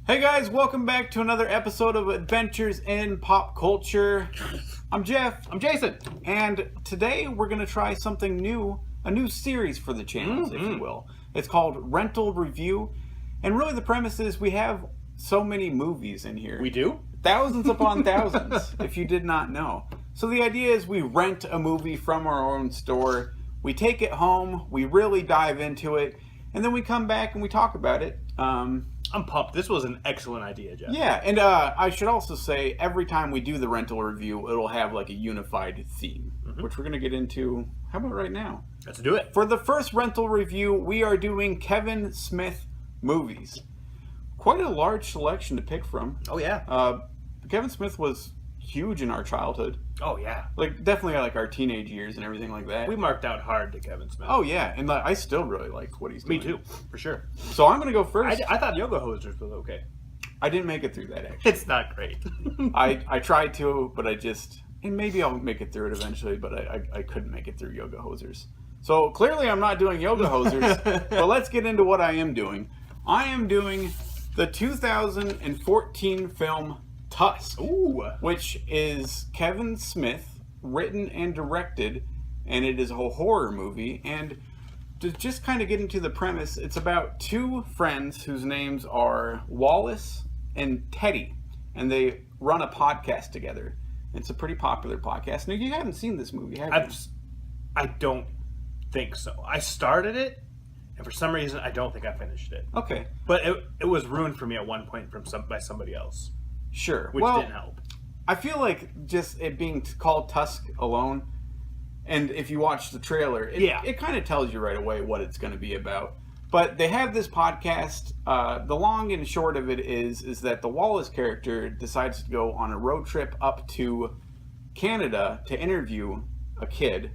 Hey guys, welcome back to another episode of Adventures in Pop Culture. I'm Jeff. I'm Jason. And today we're going to try something new, a new series for the channels, if you will. It's called Rental Review. And really the premise is we have so many movies in here. We do? Thousands upon thousands, if you did not know. So the idea is we rent a movie from our own store, we take it home, we really dive into it, and then we come back and we talk about it. I'm pumped. This was an excellent idea, Jeff. Yeah, and I should also say, every time we do the rental review, it'll have like a unified theme, which we're going to get into, how about right now? Let's do it. For the first rental review, we are doing Kevin Smith movies. Quite a large selection to pick from. Oh, yeah. Kevin Smith was huge in our childhood. Oh, yeah. Like, definitely like our teenage years and everything like that. We marked out hard to Kevin Smith. Oh, yeah, and I still really like what he's doing. Me too, for sure. So I'm going to go first. I thought Yoga Hosers was okay. I didn't make it through that, actually. It's not great. I tried to, but and maybe I'll make it through it eventually, but I couldn't make it through Yoga Hosers. So clearly I'm not doing Yoga Hosers, but let's get into what I am doing. I am doing the 2014 film Tusk, which is Kevin Smith, written and directed, and it is a horror movie. And to just kind of get into the premise, it's about two friends whose names are Wallace and Teddy, and they run a podcast together. It's a pretty popular podcast. Now, you haven't seen this movie, have you? I don't think so. I started it, and for some reason, I don't think I finished it. Okay. But it was ruined for me at one point by somebody else. Sure. Which didn't help. I feel like just it being called Tusk alone, and if you watch the trailer, it kind of tells you right away what it's going to be about. But they have this podcast. The long and short of it is that the Wallace character decides to go on a road trip up to Canada to interview a kid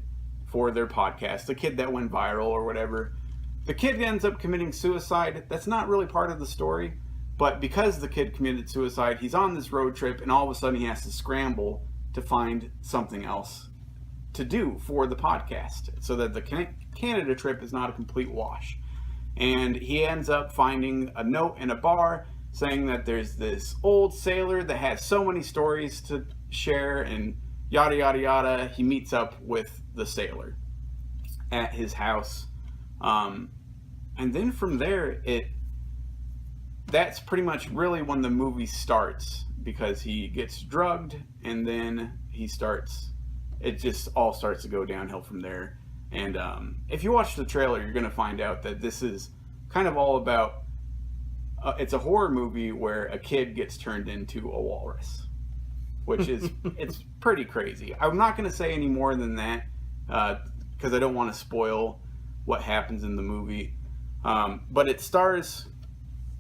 for their podcast, the kid that went viral or whatever. The kid ends up committing suicide. That's not really part of the story. But because the kid committed suicide, he's on this road trip, and all of a sudden he has to scramble to find something else to do for the podcast, so that the Canada trip is not a complete wash. And he ends up finding a note in a bar saying that there's this old sailor that has so many stories to share, and yada yada yada. He meets up with the sailor at his house, and then from there that's pretty much really when the movie starts, because he gets drugged, and then it just all starts to go downhill from there. And if you watch the trailer, you're going to find out that this is kind of all about, it's a horror movie where a kid gets turned into a walrus, which is, it's pretty crazy. I'm not going to say any more than that, because I don't want to spoil what happens in the movie. But it stars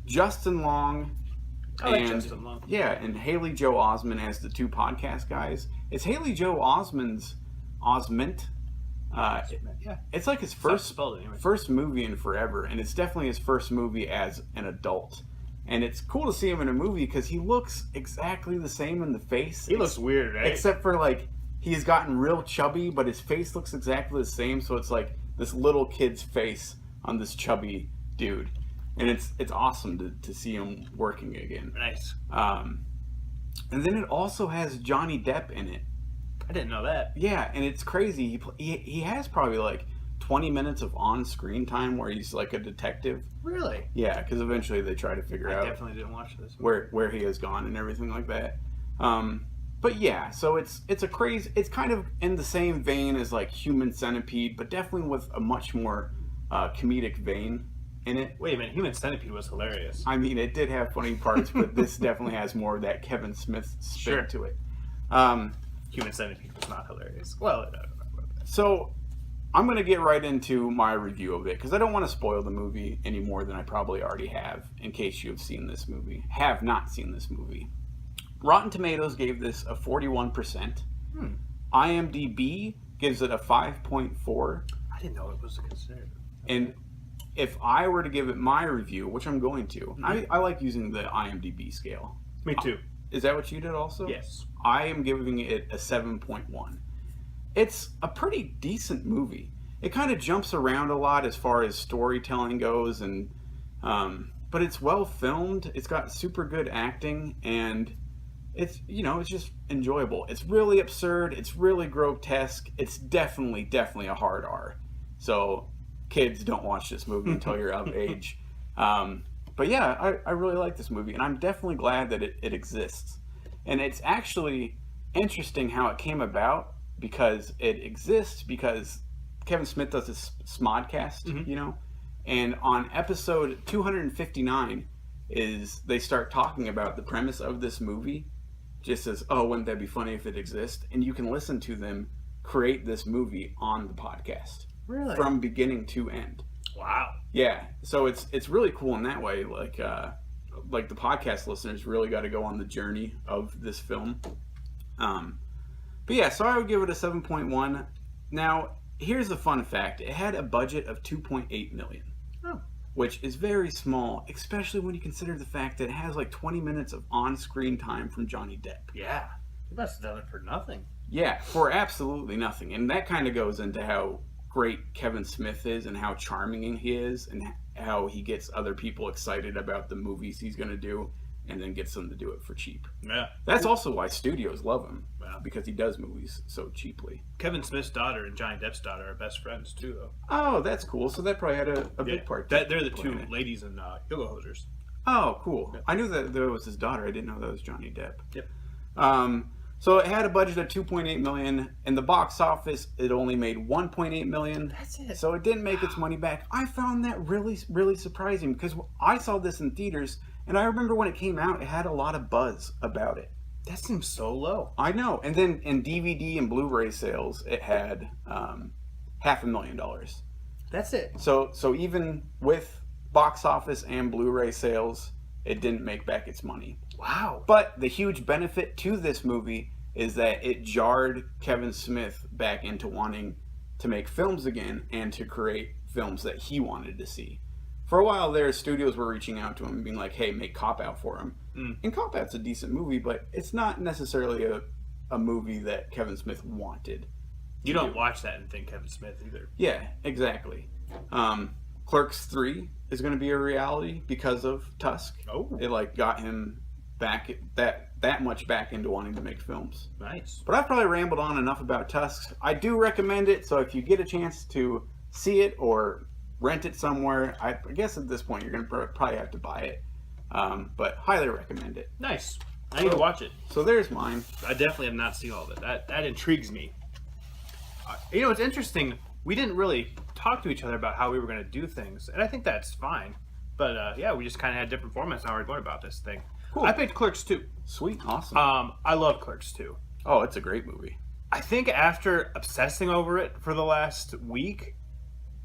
Justin Long. I like Justin Long. Yeah, and Haley Joe Osment as the two podcast guys. It's Haley Joe Osment. Yeah. It's like his first movie in forever, and it's definitely his first movie as an adult. And it's cool to see him in a movie because he looks exactly the same in the face. He looks weird, right? Except for, like, he's gotten real chubby, but his face looks exactly the same, so it's like this little kid's face on this chubby dude. And it's awesome to see him working again. Nice. And then it also has Johnny Depp in it. I didn't know that. Yeah, and it's crazy. He has probably like 20 minutes of on-screen time where he's like a detective. Really? Yeah, because eventually they try to figure out. I definitely didn't watch this. Where he has gone and everything like that. But yeah, so it's a crazy. It's kind of in the same vein as like Human Centipede, but definitely with a much more comedic vein in it. Wait a minute, Human Centipede was hilarious. I mean, it did have funny parts, but this definitely has more of that Kevin Smith spin to it. Human Centipede was not hilarious. Well, I don't know about that. So, I'm going to get right into my review of it, because I don't want to spoil the movie any more than I probably already have, in case you have not seen this movie. Rotten Tomatoes gave this a 41%. IMDb gives it a 5.4. I didn't know it was considered. And if I were to give it my review, which I'm going to, I like using the IMDb scale. Me too. Is that what you did also? Yes. I am giving it a 7.1. It's a pretty decent movie. It kind of jumps around a lot as far as storytelling goes, and but it's well filmed. It's got super good acting, and it's it's just enjoyable. It's really absurd. It's really grotesque. It's definitely a hard R. So kids, don't watch this movie until you're of age. But yeah, I really like this movie, and I'm definitely glad that it exists. And it's actually interesting how it came about, because it exists because Kevin Smith does this Smodcast, and on episode 259 they start talking about the premise of this movie, just as, oh, wouldn't that be funny if it exists? And you can listen to them create this movie on the podcast. Really? From beginning to end. Wow. Yeah. So it's really cool in that way. Like the podcast listeners really got to go on the journey of this film. But yeah, so I would give it a 7.1. Now, here's the fun fact. It had a budget of $2.8 million. Oh. Which is very small, especially when you consider the fact that it has like 20 minutes of on-screen time from Johnny Depp. Yeah. You must have done it for nothing. Yeah, for absolutely nothing. And that kind of goes into how great Kevin Smith is and how charming he is and how he gets other people excited about the movies he's going to do and then gets them to do it for cheap. Yeah. That's also why studios love him, Wow. because he does movies so cheaply. Kevin Smith's daughter and Johnny Depp's daughter are best friends, too, though. Oh, that's cool. So that probably had a big part. They're the two ladies in yoga hosers. Oh, cool. Yep. I knew that there was his daughter. I didn't know that was Johnny Depp. Yep. So it had a budget of $2.8 million. In the box office, it only made $1.8 million. That's it. So it didn't make its money back. I found that really, really surprising, because I saw this in theaters, and I remember when it came out, it had a lot of buzz about it. That seems so low. I know. And then in DVD and Blu-ray sales, it had $500,000. That's it. So even with box office and Blu-ray sales, it didn't make back its money. Wow. But the huge benefit to this movie is that it jarred Kevin Smith back into wanting to make films again and to create films that he wanted to see. For a while there, studios were reaching out to him and being like, hey, make Cop Out for him. And Cop Out's a decent movie, but it's not necessarily a movie that Kevin Smith wanted. You don't watch that and think Kevin Smith either. Yeah, exactly. Clerks II is going to be a reality because of Tusk. Oh. It got him back that much back into wanting to make films. Nice. But I've probably rambled on enough about Tusk. I do recommend it, so if you get a chance to see it or rent it somewhere, I guess at this point you're going to probably have to buy it. But highly recommend it. Nice. I need to watch it. So there's mine. I definitely have not seen all of it. That intrigues me. It's interesting. We didn't really talk to each other about how we were going to do things, and I think that's fine. But yeah, we just kind of had different formats how we're going about this thing. Cool. I picked Clerks 2. Sweet. Awesome. I love Clerks 2. Oh, it's a great movie. I think after obsessing over it for the last week,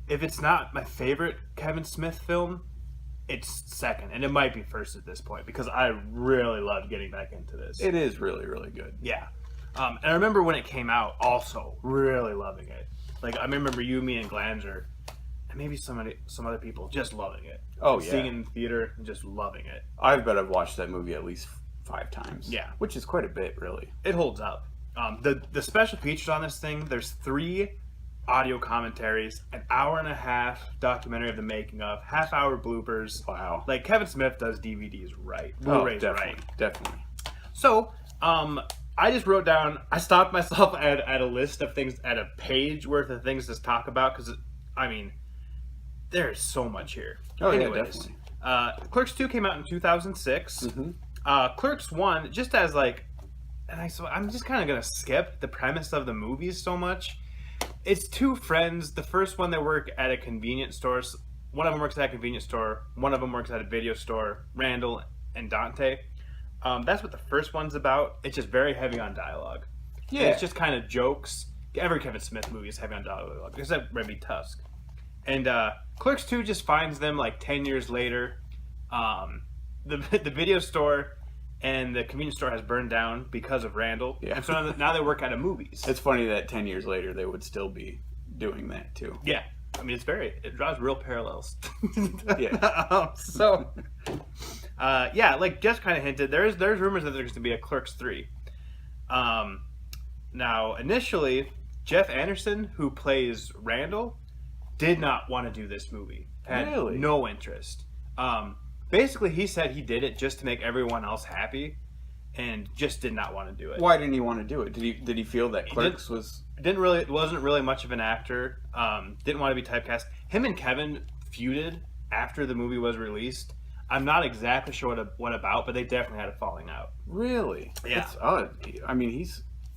if it's not my favorite Kevin Smith film, it's second, and it might be first at this point, because I really loved getting back into this. It is really, really good. Yeah. And I remember when it came out also really loving it. I remember you, me, and Glanzer, and maybe some other people just loving it. Oh, yeah. Seeing it in the theater and just loving it. I bet I've watched that movie at least 5 times. Yeah. Which is quite a bit, really. It holds up. The special features on this thing, there's 3 audio commentaries, an hour and a half documentary of the making of, half-hour bloopers. Wow. Kevin Smith does DVDs right. Blu-rays definitely, right. Definitely. So, I just wrote down, I stopped myself at a list of things, at a page worth of things to talk about, because, there's so much here. Oh, anyways, yeah, definitely. Clerks 2 came out in 2006. Mm-hmm. Clerks 1, just as so I'm just kind of going to skip the premise of the movies so much. It's 2 friends. The first one, they work at a convenience store. One of them works at a convenience store. One of them works at a video store. Randall and Dante. That's what the first one's about. It's just very heavy on dialogue. Yeah. And it's just kind of jokes. Every Kevin Smith movie is heavy on dialogue, except maybe Tusk. And Clerks 2 just finds them 10 years later. The video store and the convenience store has burned down because of Randall. Yeah. And so now they work at a movies. It's funny that 10 years later they would still be doing that too. Yeah. It draws real parallels. Yeah. Just kind of hinted, there's rumors that there's going to be a Clerks 3. Now, initially, Jeff Anderson, who plays Randall, did not want to do this movie. Had Really? no interest. Basically, he said he did it just to make everyone else happy, and just did not want to do it. Why didn't he want to do it? Did he feel that Clerks wasn't really much of an actor? Didn't want to be typecast. Him and Kevin feuded after the movie was released. I'm not exactly sure what about, but they definitely had a falling out. Really? Yeah. I mean,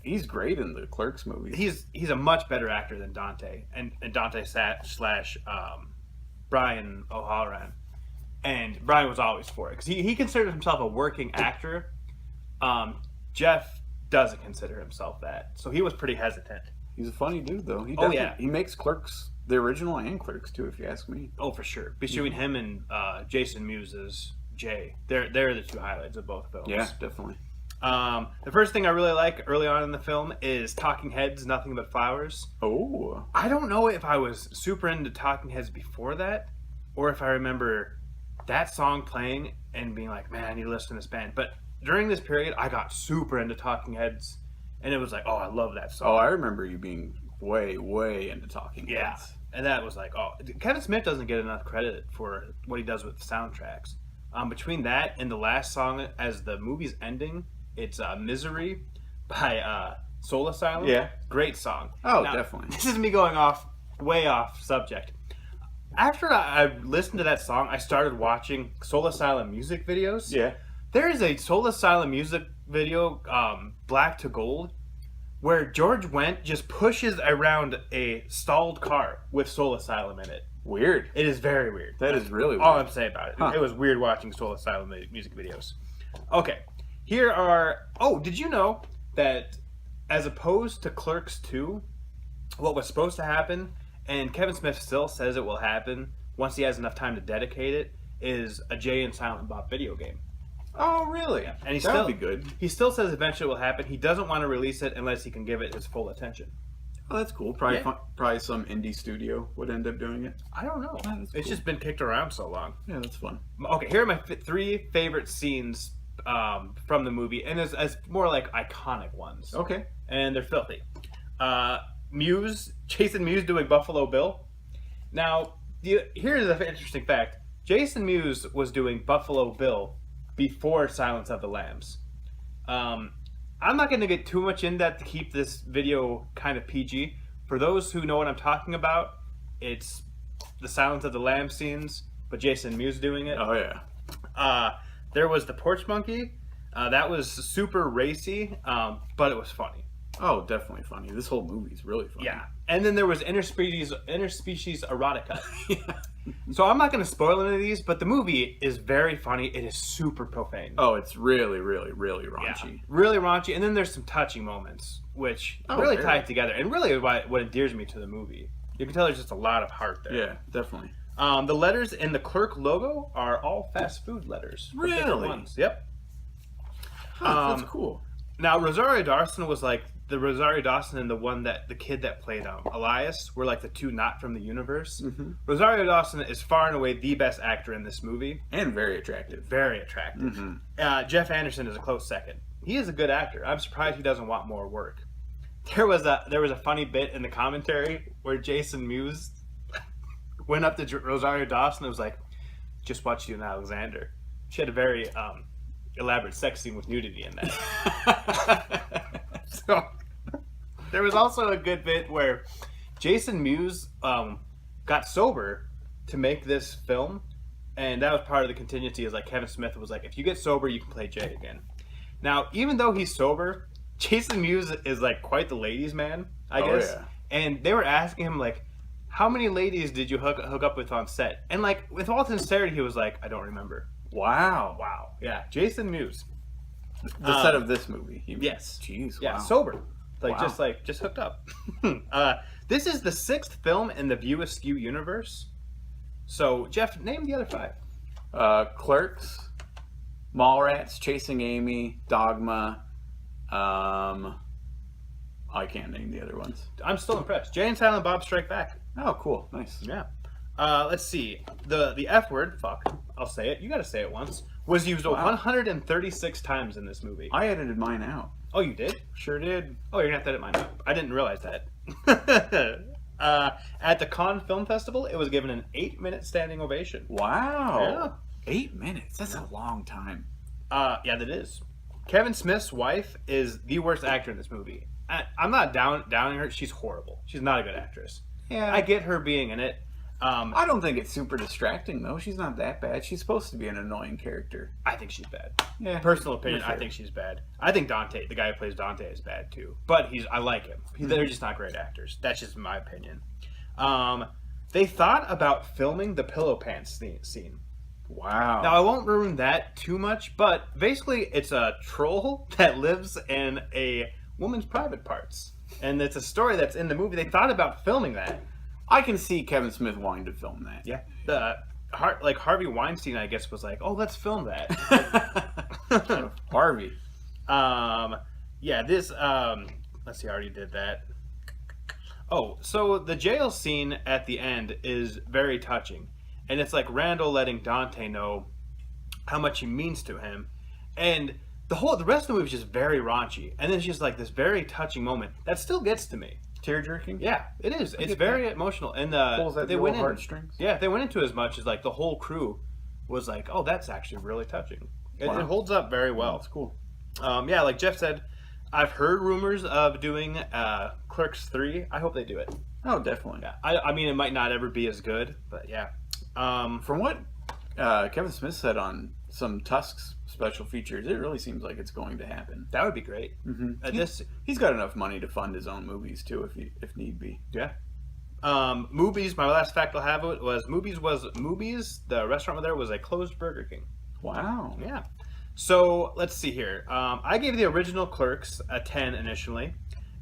he's great in the Clerks movies. He's a much better actor than Dante and Dante slash Brian O'Halloran. And Brian was always for it because he considered himself a working actor. Jeff doesn't consider himself that, so he was pretty hesitant. He's a funny dude, though. He makes Clerks, the original and Clerks too, if you ask me. Oh, for sure. Between him and Jason Mewes as Jay, they're the two highlights of both films. Yeah, definitely. The first thing I really like early on in the film is Talking Heads, Nothing But Flowers. Oh. I don't know if I was super into Talking Heads before that, or if I remember that song playing and being like, man, I need to listen to this band. But during this period, I got super into Talking Heads, and it was like, oh, I love that song. Oh, I remember you being way, way into Talking Heads. Yeah, and that was like, oh, Kevin Smith doesn't get enough credit for what he does with soundtracks. Between that and the last song as the movie's ending, it's Misery by Soul Asylum. Yeah. Great song. Oh, now, definitely. This is me going way off subject. After I listened to that song, I started watching Soul Asylum music videos. Yeah. There is a Soul Asylum music video, Black to Gold, where George Wendt just pushes around a stalled car with Soul Asylum in it. Weird. It is very weird. That is really weird. All I'm saying about it. Huh. It was weird watching Soul Asylum music videos. Okay. Here are... Oh, did you know that as opposed to Clerks II, what was supposed to happen, and Kevin Smith still says it will happen once he has enough time to dedicate it, is a Jay and Silent Bob video game. Oh, really? Yeah. And that would be good. He still says eventually it will happen. He doesn't want to release it unless he can give it his full attention. Oh, that's cool. Probably probably some indie studio would end up doing it. I don't know. Yeah, that's it's cool. just been kicked around so long. Yeah, that's fun. Okay, here are my three favorite scenes from the movie, and as more like iconic ones. Okay. And they're filthy. Jason Mewes doing Buffalo Bill. Now, here's an interesting fact. Jason Mewes was doing Buffalo Bill before Silence of the Lambs. I'm not going to get too much in that to keep this video kind of PG. For those who know what I'm talking about, it's the Silence of the Lambs scenes, but Jason Mewes doing it. Oh, yeah. There was the Porch Monkey. That was super racy, but it was funny. Oh, definitely funny. This whole movie's really funny. Yeah. And then there was interspecies erotica. Yeah. So I'm not going to spoil any of these, but the movie is very funny. It is super profane. Oh, it's really, really, really raunchy. Yeah. Really raunchy. And then there's some touching moments, which really tie it together. And really what endears me to the movie. You can tell there's just a lot of heart there. Yeah, definitely. The letters in the Clerk logo are all fast food letters. Really? Ones. Yep. That's cool. Now, Rosario Dawson was like the Rosario Dawson and the kid that played Elias were like the two not from the universe. Mm-hmm. Rosario Dawson is far and away the best actor in this movie. And very attractive. Very attractive. Mm-hmm. Jeff Anderson is a close second. He is a good actor. I'm surprised he doesn't want more work. There was a funny bit in the commentary where Jason Mewes went up to Rosario Dawson and was like, "Just watch you and Alexander." She had a very elaborate sex scene with nudity in that. So there was also a good bit where Jason Mewes got sober to make this film, and that was part of the contingency. Is like Kevin Smith was like, "If you get sober, you can play Jay again." Now, even though he's sober, Jason Mewes is like quite the ladies' man, I guess. Yeah. And they were asking him like, "How many ladies did you hook up with on set?" And like with all sincerity, he was like, "I don't remember." Wow. Yeah, Jason Mewes. The set of this movie. Yes. Jeez. Yeah, wow. Sober. Just hooked up. This is the 6th film in the View Askew universe. So, Jeff, name the other 5. Clerks, Mallrats, Chasing Amy, Dogma. I can't name the other ones. I'm still impressed. Jay and Silent Bob Strike Back. Oh, cool. Nice. Yeah. Let's see. The F word, fuck, I'll say it. You gotta say it once. Was used 136 times in this movie. I edited mine out. Oh, you did? Sure did. Oh, you're gonna have to edit mine out. I didn't realize that. At the Cannes Film Festival, it was given an 8-minute standing ovation. Wow. 8 minutes? That's a long time. Yeah, that is. Kevin Smith's wife is the worst actor in this movie. I'm not downing her. She's horrible. She's not a good actress. Yeah. I get her being in it. I don't think it's super distracting, though. She's not that bad. She's supposed to be an annoying character. I think she's bad. Yeah. Personal opinion, I think she's bad. I think Dante, the guy who plays Dante, is bad, too. But I like him. They're just not great actors. That's just my opinion. They thought about filming the pillow pants scene. Wow. Now, I won't ruin that too much, but basically it's a troll that lives in a woman's private parts. And it's a story that's in the movie. They thought about filming that. I can see Kevin Smith wanting to film that. Yeah. Harvey Weinstein, I guess, was like, oh, let's film that. Harvey. Yeah, this, let's see, I already did that. Oh, so the jail scene at the end is very touching. And it's like Randall letting Dante know how much he means to him. And the rest of the movie is just very raunchy. And then it's just like this very touching moment that still gets to me. Tear jerking? Yeah, it is. It's very emotional. And they went heartstrings. Yeah, they went into as much as like the whole crew was like, oh, that's actually really touching. It holds up very well. That's cool. Yeah, like Jeff said, I've heard rumors of doing Clerks 3. I hope they do it. Oh, definitely. Yeah, I mean, it might not ever be as good, but yeah. From what Kevin Smith said on some Tusk's special features, it really seems like it's going to happen. That would be great. Mm-hmm. He's got enough money to fund his own movies too, if need be. Yeah. Movies. My last fact I'll have was Movies. The restaurant there was a closed Burger King. Wow. Yeah. So let's see here. I gave the original Clerks a 10 initially.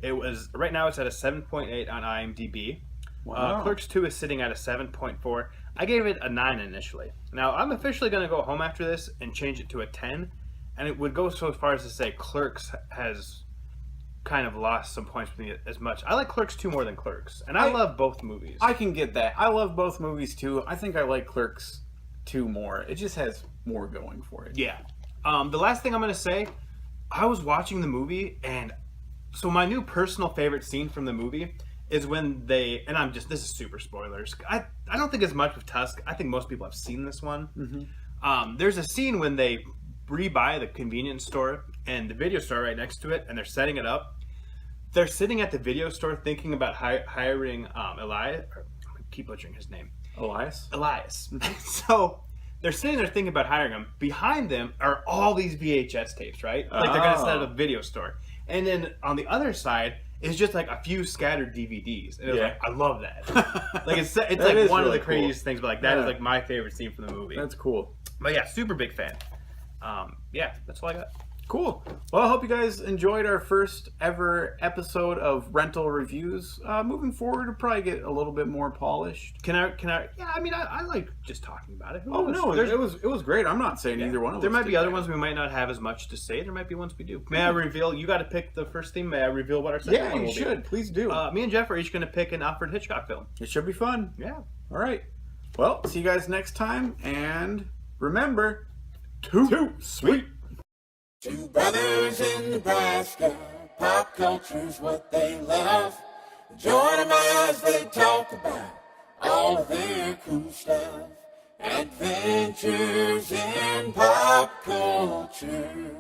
It was right now it's at a 7.8 on IMDb. Wow. Clerks 2 is sitting at a 7.4. I gave it a 9 initially. Now, I'm officially going to go home after this and change it to a 10. And it would go so far as to say Clerks has kind of lost some points with me as much. I like Clerks 2 more than Clerks. And I love both movies. I can get that. I love both movies too. I think I like Clerks 2 more. It just has more going for it. Yeah. The last thing I'm going to say, I was watching the movie, and so my new personal favorite scene from the movie is when this is super spoilers. I don't think as much with Tusk. I think most people have seen this one. Mm-hmm. There's a scene when they rebuy the convenience store and the video store right next to it, and they're setting it up. They're sitting at the video store thinking about hiring Elias. I keep butchering his name. Elias. So they're sitting there thinking about hiring him. Behind them are all these VHS tapes, right? Like they're going to set up a video store. And then on the other side is just like a few scattered DVDs. And it was like, I love that. Like it's like one really of the craziest things, but like that is like my favorite scene from the movie. That's cool. But yeah, super big fan. Yeah, that's all I got. Cool. Well, I hope you guys enjoyed our first ever episode of Rental Reviews. Moving forward, we'll probably get a little bit more polished. Can I? Yeah, I mean, I like just talking about it. It was great. I'm not saying either one of There us might be other ones we might not have as much to say. There might be ones we do. May I reveal? You got to pick the first theme. May I reveal what our second one will be? Yeah, you should. Please do. Me and Jeff are each going to pick an Alfred Hitchcock film. It should be fun. Yeah. All right. Well, see you guys next time. And remember, too sweet. Two brothers in Nebraska, pop culture's what they love. Join them as they talk about all of their cool stuff. Adventures in pop culture.